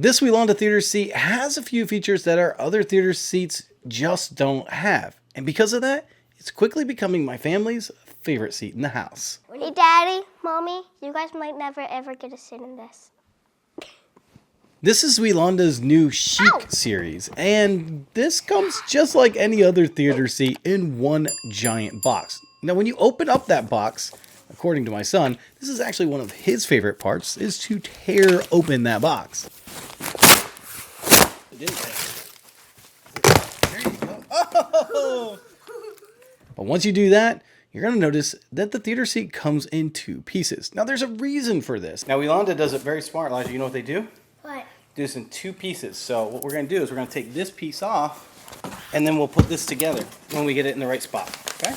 This Weilianda theater seat has a few features that our other theater seats just don't have. And because of that, it's quickly becoming my family's favorite seat in the house. Hey, Daddy, Mommy, you guys might never ever get to sit in this. This is Weilanda's new Chic series, and this comes just like any other theater seat in one giant box. Now, when you open up that box, according to my son, this is actually one of his favorite parts, is to tear open that box. There you go. Oh! But once you do that, you're going to notice that the theater seat comes in two pieces. Now, there's a reason for this. Now, Weilianda does it very smart, Elijah. You know what they do? What? Do this in two pieces. So what we're going to do is we're going to take this piece off, and then we'll put this together when we get it in the right spot. Okay?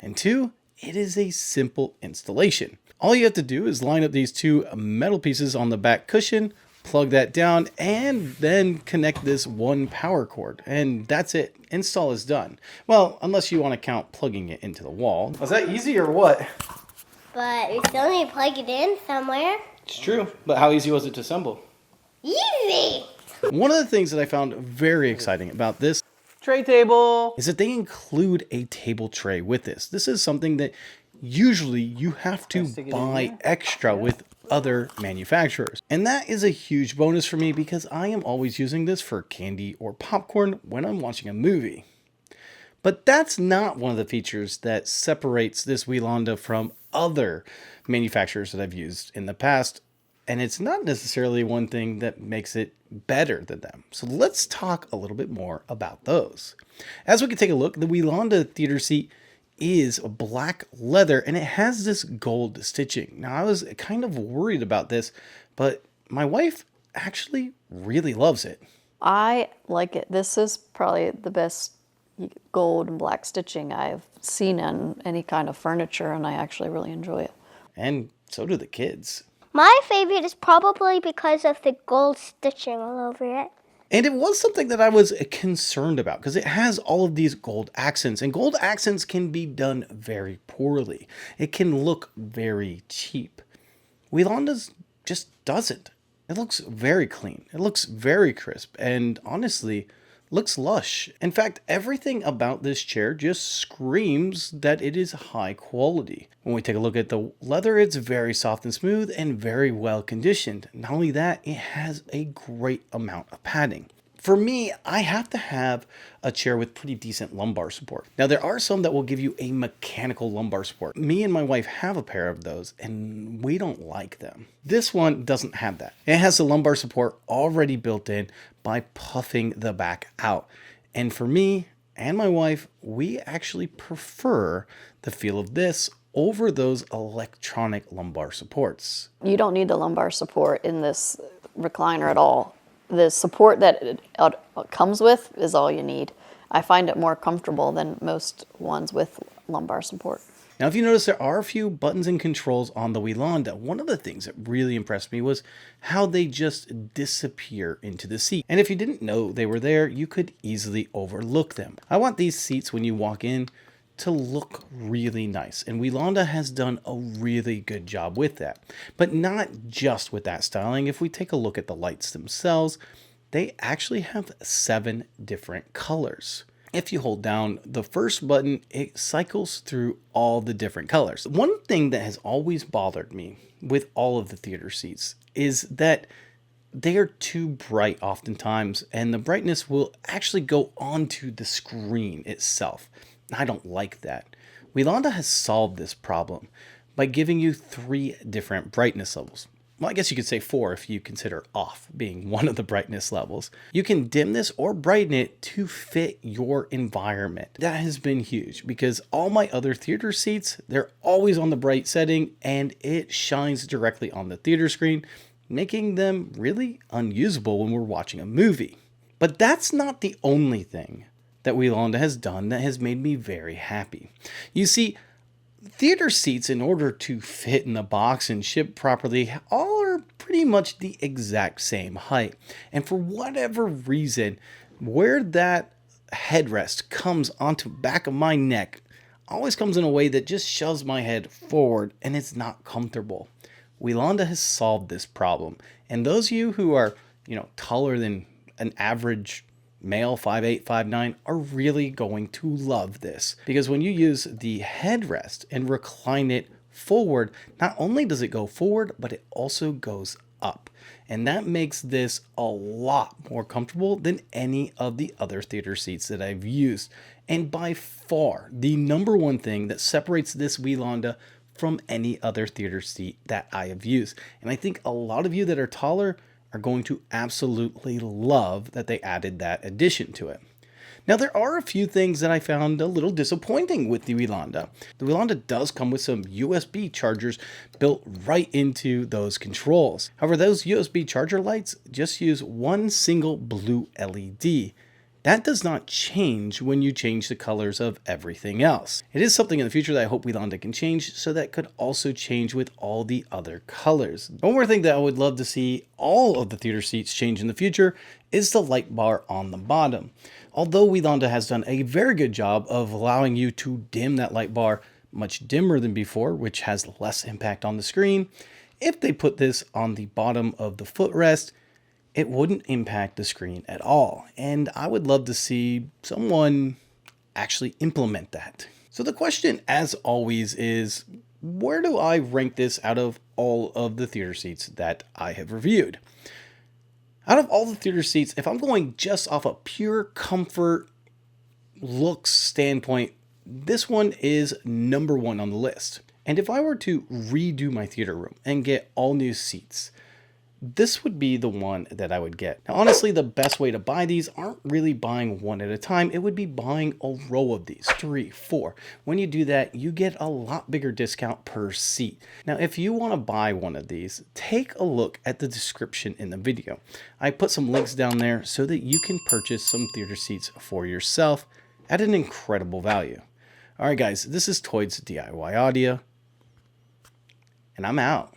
And two, it is a simple installation. All you have to do is line up these two metal pieces on the back cushion, plug that down, and then connect this one power cord. And that's it. Install is done. Well, unless you want to count plugging it into the wall. Was that easy or what? But we still need to plug it in somewhere. It's true. But how easy was it to assemble? Easy! One of the things that I found very exciting about this tray table is that they include a table tray with this. This is something that usually you have to buy extra with other manufacturers. And that is a huge bonus for me because I am always using this for candy or popcorn when I'm watching a movie. But that's not one of the features that separates this Weilianda from other manufacturers that I've used in the past. And it's not necessarily one thing that makes it better than them. So let's talk a little bit more about those. As we can take a look, the Weilianda theater seat is black leather and it has this gold stitching. Now, I was kind of worried about this, but my wife actually really loves it. I like it. This is probably the best gold and black stitching I've seen in any kind of furniture, and I actually really enjoy it. And so do the kids. My favorite is probably because of the gold stitching all over it. And it was something that I was concerned about because it has all of these gold accents, and gold accents can be done very poorly. It can look very cheap. Weilanda's just doesn't. It looks very clean. It looks very crisp and honestly looks lush. In fact, everything about this chair just screams that it is high quality. When we take a look at the leather, it's very soft and smooth and very well conditioned. Not only that, it has a great amount of padding. For me, I have to have a chair with pretty decent lumbar support. Now, there are some that will give you a mechanical lumbar support. Me and my wife have a pair of those, and we don't like them. This one doesn't have that. It has the lumbar support already built in by puffing the back out. And for me and my wife, we actually prefer the feel of this over those electronic lumbar supports. You don't need the lumbar support in this recliner at all. The support that it comes with is all you need. I find it more comfortable than most ones with lumbar support. Now, if you notice, there are a few buttons and controls on the Weilianda. One of the things that really impressed me was how they just disappear into the seat. And if you didn't know they were there, you could easily overlook them. I want these seats when you walk in to look really nice, and Weilianda has done a really good job with that. But not just with that styling. If we take a look at the lights themselves, they actually have 7 different colors. If you hold down the first button, it cycles through all the different colors. One thing that has always bothered me with all of the theater seats is that they are too bright oftentimes, and the brightness will actually go onto the screen itself. I don't like that. Weilianda has solved this problem by giving you 3 different brightness levels. Well, I guess you could say 4 if you consider off being one of the brightness levels. You can dim this or brighten it to fit your environment. That has been huge because all my other theater seats, they're always on the bright setting and it shines directly on the theater screen, making them really unusable when we're watching a movie. But that's not the only thing that Weilianda has done that has made me very happy. You see, theater seats, in order to fit in the box and ship properly, all are pretty much the exact same height. And for whatever reason, where that headrest comes onto the back of my neck always comes in a way that just shoves my head forward and it's not comfortable. Weilianda has solved this problem. And those of you who are taller than an average male 5'8", 5'9", are really going to love this. Because when you use the headrest and recline it forward, not only does it go forward, but it also goes up. And that makes this a lot more comfortable than any of the other theater seats that I've used. And by far, the number one thing that separates this Weilianda from any other theater seat that I have used. And I think a lot of you that are taller are going to absolutely love that they added that addition to it. Now, there are a few things that I found a little disappointing with the Weilianda. The Weilianda does come with some USB chargers built right into those controls. However, those USB charger lights just use one single blue LED. That does not change when you change the colors of everything else. It is something in the future that I hope Weilianda can change, so that could also change with all the other colors. One more thing that I would love to see all of the theater seats change in the future is the light bar on the bottom. Although Weilianda has done a very good job of allowing you to dim that light bar much dimmer than before, which has less impact on the screen, if they put this on the bottom of the footrest, it wouldn't impact the screen at all. And I would love to see someone actually implement that. So the question, as always, is where do I rank this out of all of the theater seats that I have reviewed? Out of all the theater seats, if I'm going just off a pure comfort looks standpoint, this one is number one on the list. And if I were to redo my theater room and get all new seats, this would be the one that I would get. Now, honestly, the best way to buy these aren't really buying one at a time. It would be buying a row of these, 3, 4. When you do that, you get a lot bigger discount per seat. Now, if you want to buy one of these, take a look at the description in the video. I put some links down there so that you can purchase some theater seats for yourself at an incredible value. All right, guys, this is Toid's DIY Audio, and I'm out.